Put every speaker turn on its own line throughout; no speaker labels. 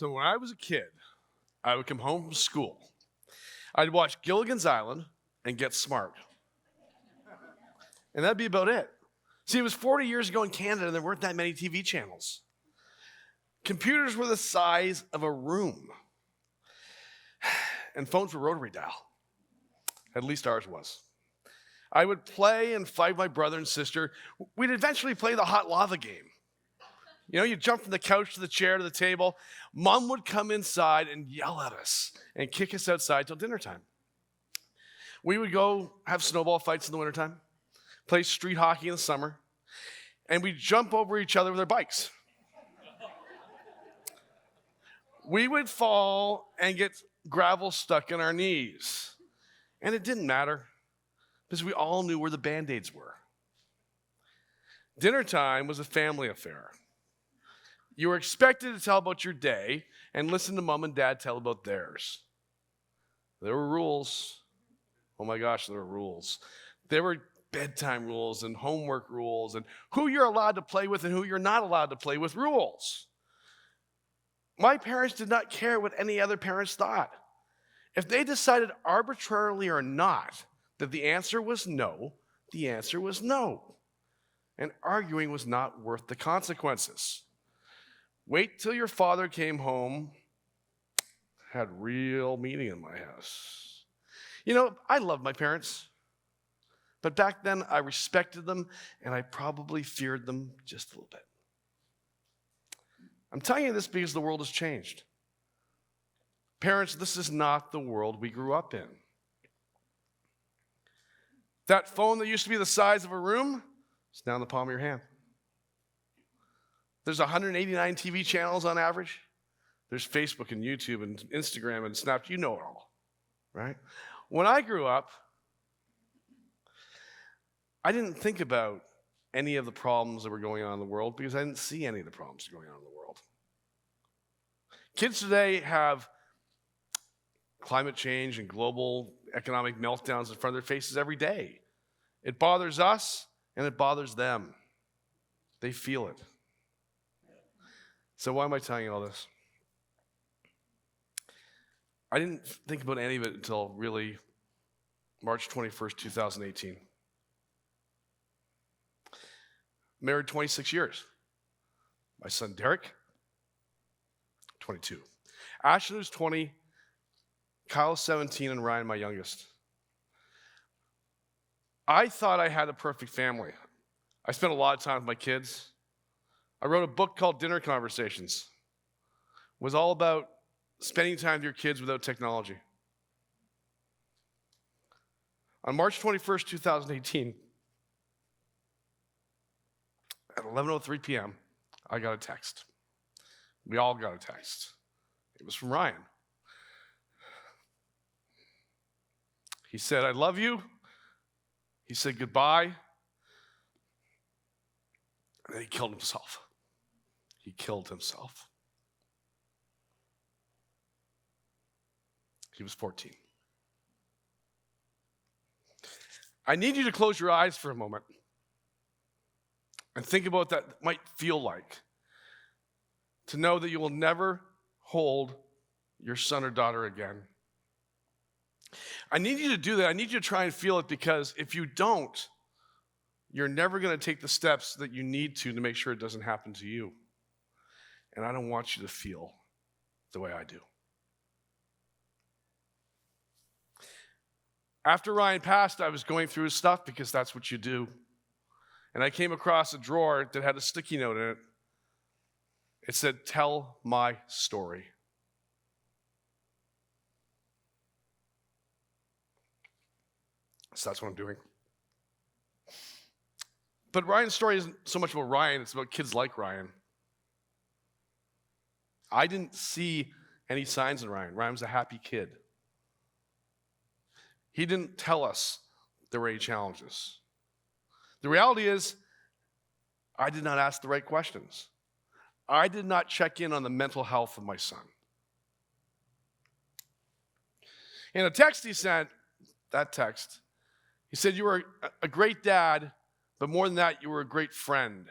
So when I was a kid, I would come home from school. I'd watch Gilligan's Island and get smart. And that'd be about it. See, it was 40 years ago in Canada, and there weren't that many TV channels. Computers were the size of a room. And phones were rotary dial. At least ours was. I would play and fight my brother and sister. We'd eventually play the hot lava game. You know, you jump from the couch to the chair to the table. Mom would come inside and yell at us and kick us outside till dinner time. We would go have snowball fights in the wintertime, play street hockey in the summer, and we'd jump over each other with our bikes. We would fall and get gravel stuck in our knees. And it didn't matter because we all knew where the Band-Aids were. Dinner time was a family affair. You were expected to tell about your day and listen to mom and dad tell about theirs. There were rules. Oh my gosh, there were rules. There were bedtime rules and homework rules and who you're allowed to play with and who you're not allowed to play with rules. My parents did not care what any other parents thought. If they decided arbitrarily or not that the answer was no, the answer was no. And arguing was not worth the consequences. Wait till your father came home, had real meaning in my house. You know, I love my parents, but back then I respected them and I probably feared them just a little bit. I'm telling you this because the world has changed. Parents, this is not the world we grew up in. That phone that used to be the size of a room is now in the palm of your hand. There's 189 TV channels on average. There's Facebook and YouTube and Instagram and Snapchat. You know it all, right? When I grew up, I didn't think about any of the problems that were going on in the world because I didn't see any of the problems going on in the world. Kids today have climate change and global economic meltdowns in front of their faces every day. It bothers us and it bothers them. They feel it. So why am I telling you all this? I didn't think about any of it until really March 21st, 2018. Married 26 years. My son Derek, 22. Ashton was 20, Kyle 17, and Ryan, my youngest. I thought I had a perfect family. I spent a lot of time with my kids. I wrote a book called Dinner Conversations. It was all about spending time with your kids without technology. On March 21st, 2018, at 11:03 p.m., I got a text. We all got a text. It was from Ryan. He said, I love you. He said goodbye. And then he killed himself. He killed himself. He was 14. I need you to close your eyes for a moment and think about what that might feel like. To know that you will never hold your son or daughter again. I need you to do that. I need you to try and feel it because if you don't, you're never going to take the steps that you need to make sure it doesn't happen to you. And I don't want you to feel the way I do. After Ryan passed, I was going through his stuff because that's what you do. And I came across a drawer that had a sticky note in it. It said, tell my story. So that's what I'm doing. But Ryan's story isn't so much about Ryan, it's about kids like Ryan. I didn't see any signs in Ryan. Ryan was a happy kid. He didn't tell us there were any challenges. The reality is, I did not ask the right questions. I did not check in on the mental health of my son. In a text he sent, that text, he said, you were a great dad, but more than that, you were a great friend.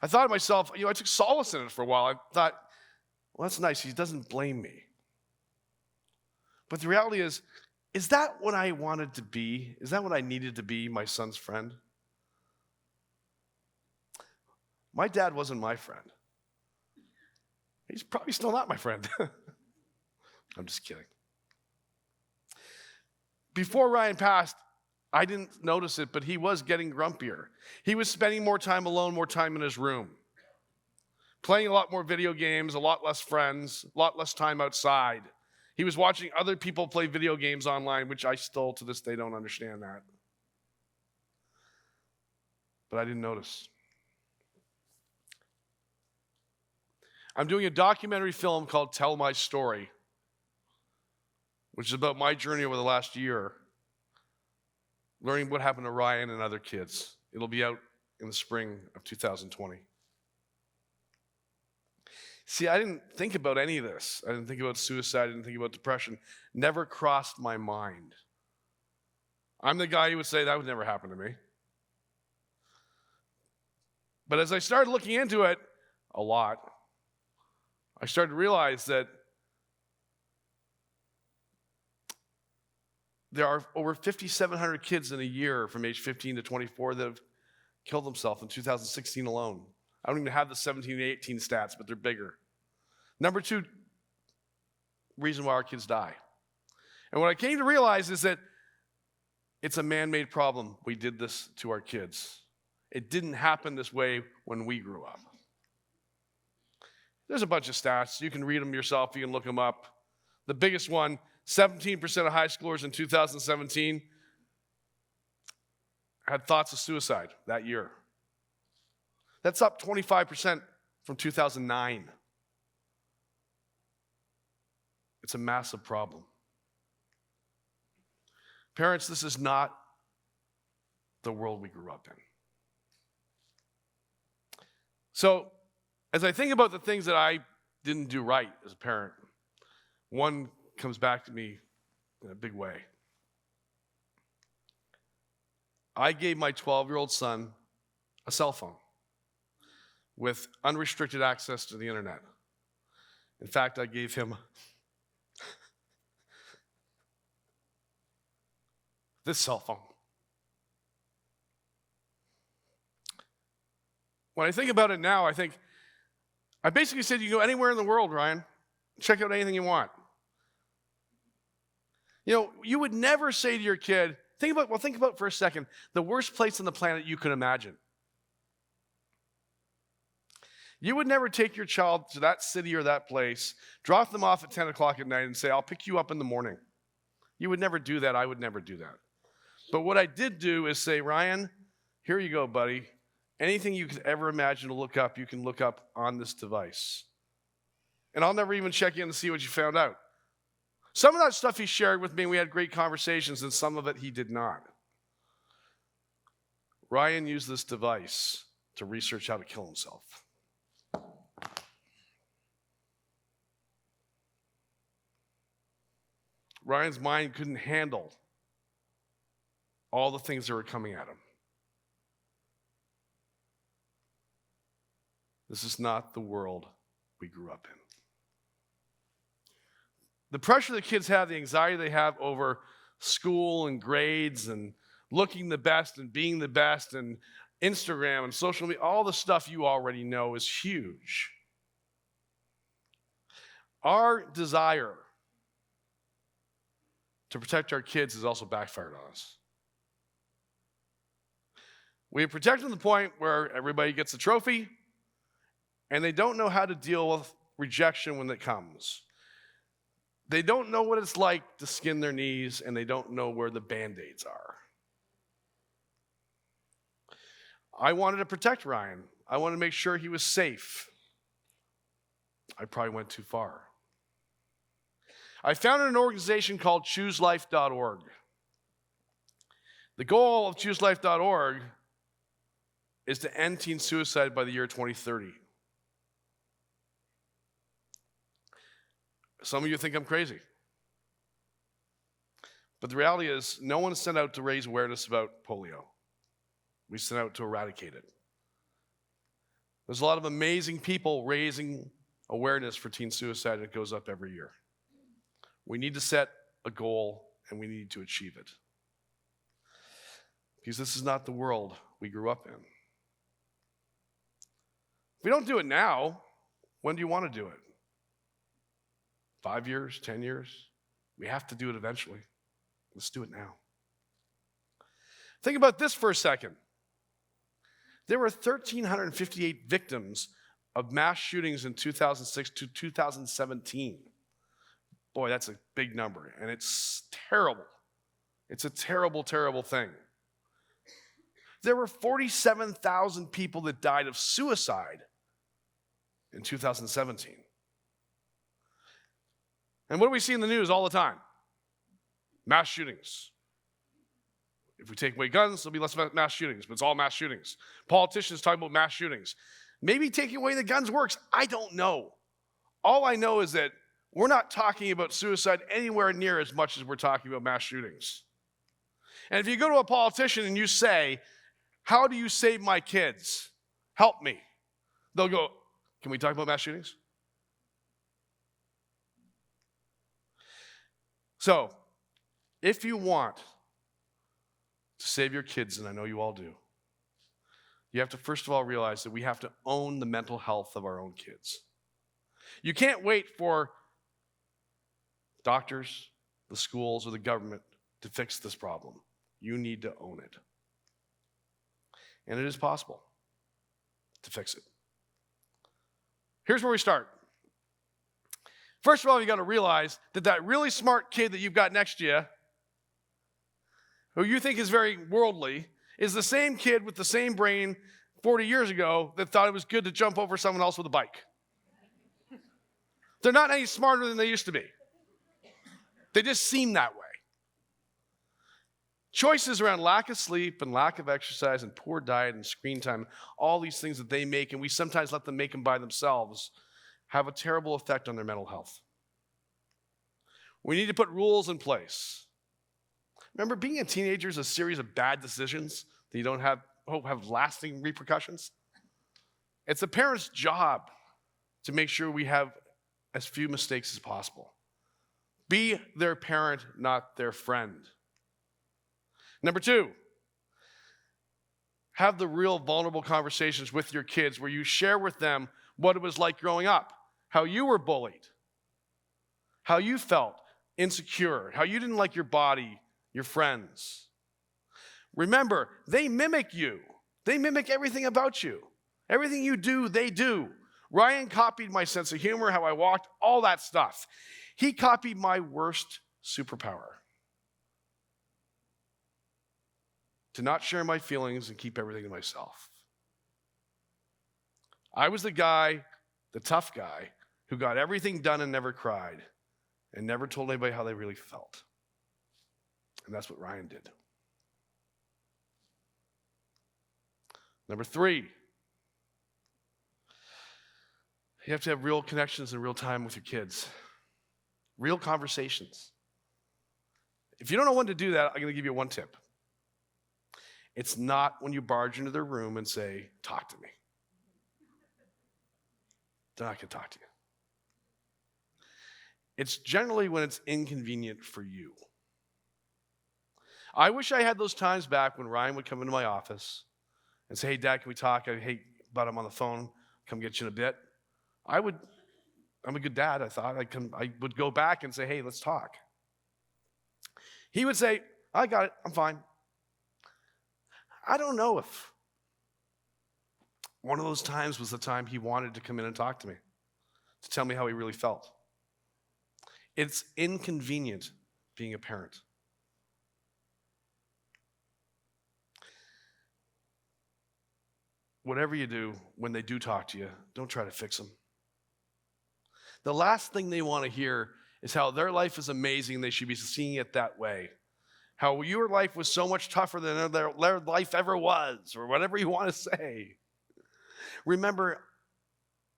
I thought to myself, I took solace in it for a while. I thought, well, that's nice. He doesn't blame me. But the reality is that what I wanted to be? Is that what I needed to be, my son's friend? My dad wasn't my friend. He's probably still not my friend. I'm just kidding. Before Ryan passed, I didn't notice it, but he was getting grumpier. He was spending more time alone, more time in his room, playing a lot more video games, a lot less friends, a lot less time outside. He was watching other people play video games online, which I still to this day don't understand that. But I didn't notice. I'm doing a documentary film called Tell My Story, which is about my journey over the last year, learning what happened to Ryan and other kids. It'll be out in the spring of 2020. See, I didn't think about any of this. I didn't think about suicide. I didn't think about depression. Never crossed my mind. I'm the guy who would say that would never happen to me. But as I started looking into it a lot, I started to realize that there are over 5,700 kids in a year from age 15 to 24 that have killed themselves in 2016 alone. I don't even have the 17 and 18 stats, but they're bigger. Number 2 reason why our kids die. And what I came to realize is that it's a man-made problem. We did this to our kids. It didn't happen this way when we grew up. There's a bunch of stats. You can read them yourself. You can look them up. The biggest one, 17% of high schoolers in 2017 had thoughts of suicide that year. That's up 25% from 2009. It's a massive problem. Parents, this is not the world we grew up in. So, as I think about the things that I didn't do right as a parent, one comes back to me in a big way. I gave my 12-year-old son a cell phone with unrestricted access to the internet. In fact, I gave him this cell phone. When I think about it now, I basically said, you can go anywhere in the world, Ryan. Check out anything you want. You would never say to your kid, think about for a second, the worst place on the planet you could imagine. You would never take your child to that city or that place, drop them off at 10 o'clock at night and say, I'll pick you up in the morning. You would never do that. I would never do that. But what I did do is say, Ryan, here you go, buddy. Anything you could ever imagine to look up, you can look up on this device. And I'll never even check in to see what you found out. Some of that stuff he shared with me, we had great conversations, and some of it he did not. Ryan used this device to research how to kill himself. Ryan's mind couldn't handle all the things that were coming at him. This is not the world we grew up in. The pressure the kids have, the anxiety they have over school and grades and looking the best and being the best and Instagram and social media, all the stuff you already know is huge. Our desire to protect our kids has also backfired on us. We have protected them to the point where everybody gets a trophy, and they don't know how to deal with rejection when it comes. They don't know what it's like to skin their knees, and they don't know where the Band-Aids are. I wanted to protect Ryan. I wanted to make sure he was safe. I probably went too far. I founded an organization called ChooseLife.org. The goal of ChooseLife.org is to end teen suicide by the year 2030. Some of you think I'm crazy. But the reality is, no one is sent out to raise awareness about polio. We sent out to eradicate it. There's a lot of amazing people raising awareness for teen suicide, and it goes up every year. We need to set a goal, and we need to achieve it. Because this is not the world we grew up in. If we don't do it now, when do you want to do it? 5 years, 10 years? We have to do it eventually. Let's do it now. Think about this for a second. There were 1,358 victims of mass shootings in 2006 to 2017. Boy, that's a big number, and it's terrible. It's a terrible, terrible thing. There were 47,000 people that died of suicide in 2017. And what do we see in the news all the time? Mass shootings. If we take away guns, there'll be less mass shootings, but it's all mass shootings. Politicians talking about mass shootings. Maybe taking away the guns works. I don't know. All I know is that we're not talking about suicide anywhere near as much as we're talking about mass shootings. And if you go to a politician and you say, how do you save my kids? Help me. They'll go, can we talk about mass shootings? So, if you want to save your kids, and I know you all do, you have to first of all realize that we have to own the mental health of our own kids. You can't wait for doctors, the schools, or the government to fix this problem. You need to own it. And it is possible to fix it. Here's where we start. First of all, you got to realize that that really smart kid that you've got next to you, who you think is very worldly, is the same kid with the same brain 40 years ago that thought it was good to jump over someone else with a bike. They're not any smarter than they used to be. They just seem that way. Choices around lack of sleep and lack of exercise and poor diet and screen time, all these things that they make, and we sometimes let them make them by themselves, have a terrible effect on their mental health. We need to put rules in place. Remember, being a teenager is a series of bad decisions that you don't hope have lasting repercussions. It's a parent's job to make sure we have as few mistakes as possible. Be their parent, not their friend. Number 2, have the real vulnerable conversations with your kids where you share with them what it was like growing up, how you were bullied, how you felt insecure, how you didn't like your body, your friends. Remember, they mimic you. They mimic everything about you. Everything you do, they do. Ryan copied my sense of humor, how I walked, all that stuff. He copied my worst superpower. To not share my feelings and keep everything to myself. I was the guy, the tough guy, who got everything done and never cried and never told anybody how they really felt. And that's what Ryan did. Number 3, you have to have real connections and real time with your kids. Real conversations. If you don't know when to do that, I'm going to give you one tip. It's not when you barge into their room and say, talk to me. They're not going to talk to you. It's generally when it's inconvenient for you. I wish I had those times back when Ryan would come into my office and say, hey, Dad, can we talk? Hey, but I'm on the phone. Come get you in a bit. I'm a good dad, I thought. I would go back and say, hey, let's talk. He would say, I got it. I'm fine. I don't know if one of those times was the time he wanted to come in and talk to me, to tell me how he really felt. It's inconvenient being a parent. Whatever you do, when they do talk to you, don't try to fix them. The last thing they want to hear is how their life is amazing. They should be seeing it that way. How your life was so much tougher than their life ever was, or whatever you want to say. Remember,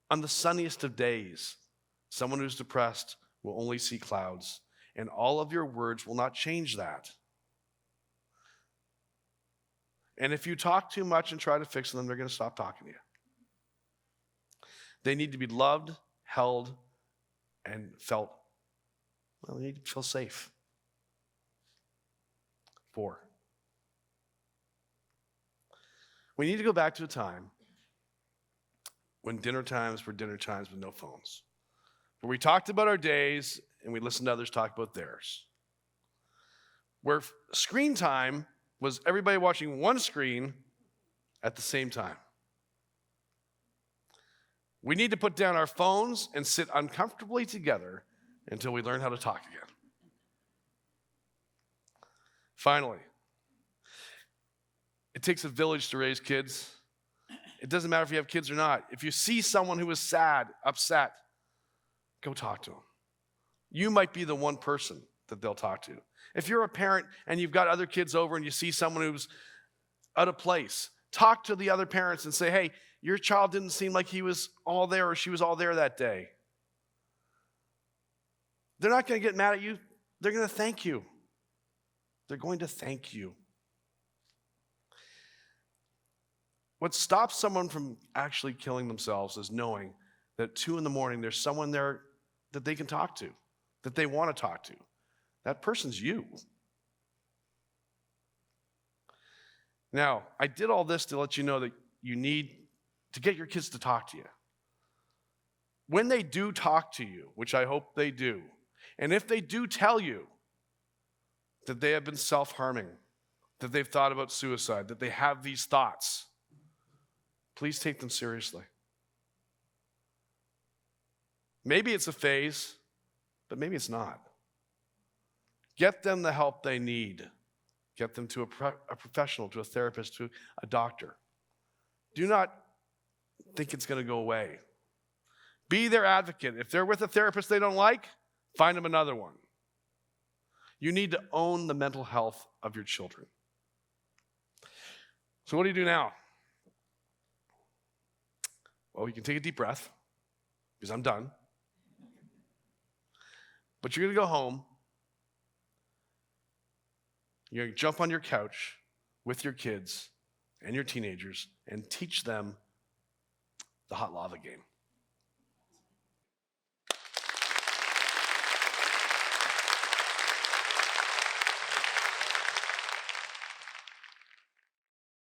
on the sunniest of days, someone who's depressed will only see clouds, and all of your words will not change that. And if you talk too much and try to fix them, they're going to stop talking to you. They need to be loved, held, and felt, well, they need to feel safe. 4, we need to go back to a time when dinner times were dinner times with no phones, where we talked about our days and we listened to others talk about theirs, where screen time was everybody watching one screen at the same time. We need to put down our phones and sit uncomfortably together until we learn how to talk again. Finally, it takes a village to raise kids. It doesn't matter if you have kids or not. If you see someone who is sad, upset, go talk to them. You might be the one person that they'll talk to. If you're a parent and you've got other kids over and you see someone who's out of place, talk to the other parents and say, hey, your child didn't seem like he was all there or she was all there that day. They're not going to get mad at you. They're going to thank you. They're going to thank you. What stops someone from actually killing themselves is knowing that at 2 a.m. there's someone there that they can talk to, that they want to talk to. That person's you. Now, I did all this to let you know that you need to get your kids to talk to you. When they do talk to you, which I hope they do, and if they do tell you that they have been self-harming, that they've thought about suicide, that they have these thoughts, please take them seriously. Maybe it's a phase, but maybe it's not. Get them the help they need. Get them to a professional, to a therapist, to a doctor. Do not think it's going to go away. Be their advocate. If they're with a therapist they don't like, find them another one. You need to own the mental health of your children. So what do you do now? Well, you can take a deep breath, because I'm done. But you're going to go home. You're going to jump on your couch with your kids and your teenagers and teach them the hot lava game.